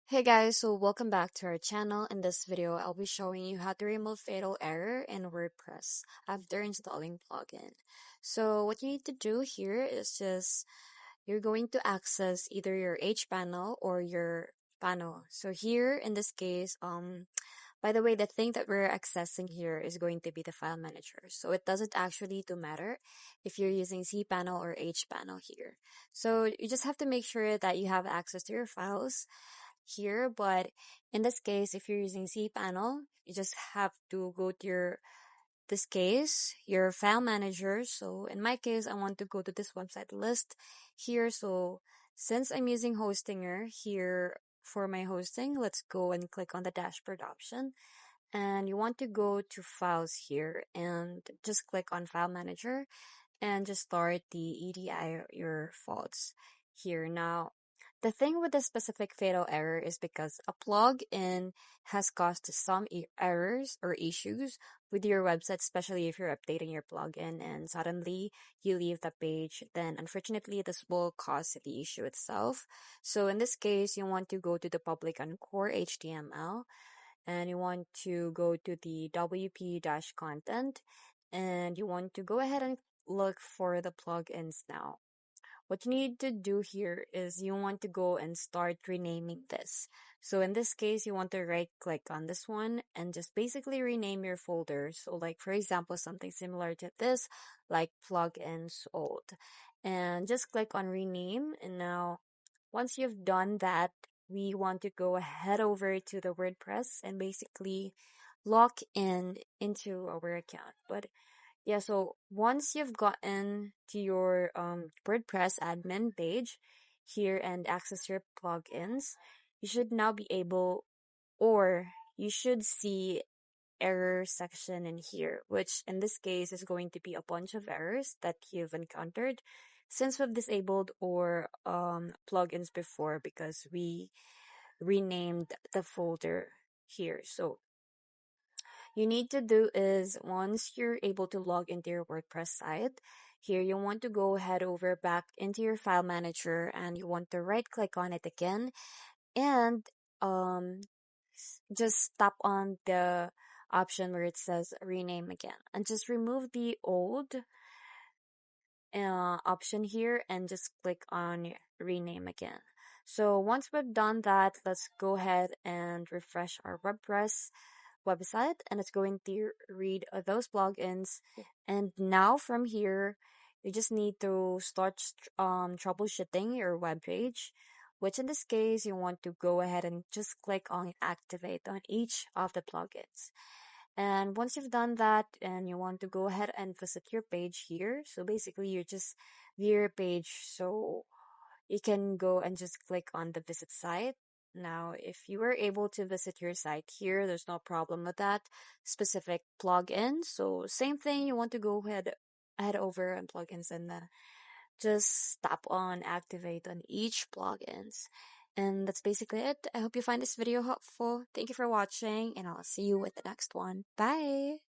Hey guys, so welcome back to our channel. In this video, I'll be showing you how to remove fatal error in WordPress after installing plugin. So what you need to do here is you're going to access either your H panel or your panel. So here in this case, by the way, the thing that we're accessing here is going to be the file manager. So it doesn't actually to matter if you're using C panel or H panel here. So you just have to make sure that you have access to your files here, but in this case, if you're using cPanel, you just have to go to this case, your file manager. So in my case, I want to go to this website list here. So since I'm using Hostinger here for my hosting, let's go and click on the dashboard option. And you want to go to files here and just click on file manager and just start the EDI your faults here. Now, the thing with the specific fatal error is because a plugin has caused some errors or issues with your website, especially if you're updating your plugin and suddenly you leave the page, then unfortunately this will cause the issue itself. So in this case, you want to go to the public and core HTML and you want to go to the WP-content and you want to go ahead and look for the plugins now. What you need to do here is you want to go and start renaming this. So in this case, you want to right click on this one and just basically rename your folder. So like for example, something similar to this, like plugins old. And just click on rename. And now once you've done that, we want to go head over to the WordPress and basically log in into our account. But yeah, so once you've gotten to your WordPress admin page here and access your plugins, you should now be able, or you should see error section in here, which in this case is going to be a bunch of errors that you've encountered since we've disabled or plugins before because we renamed the folder here. So you need to do is once you're able to log into your WordPress site, here you want to go head over back into your file manager and you want to right click on it again and um just tap on the option where it says rename again and just remove the old option here and just click on rename again. So once we've done that, let's go ahead and refresh our WordPress website and it's going to read those plugins. And now from here, you just need to start troubleshooting your web page, which in this case, you want to go ahead and just click on activate on each of the plugins. And once you've done that and you want to go ahead and visit your page here, so basically you just view your page so you can go and just click on the visit site. Now, if you were able to visit your site here, there's no problem with that specific plugin. So same thing, you want to go head over and plugins and just tap on activate on each plugins. And that's basically it. I hope you find this video helpful. Thank you for watching and I'll see you with the next one. Bye!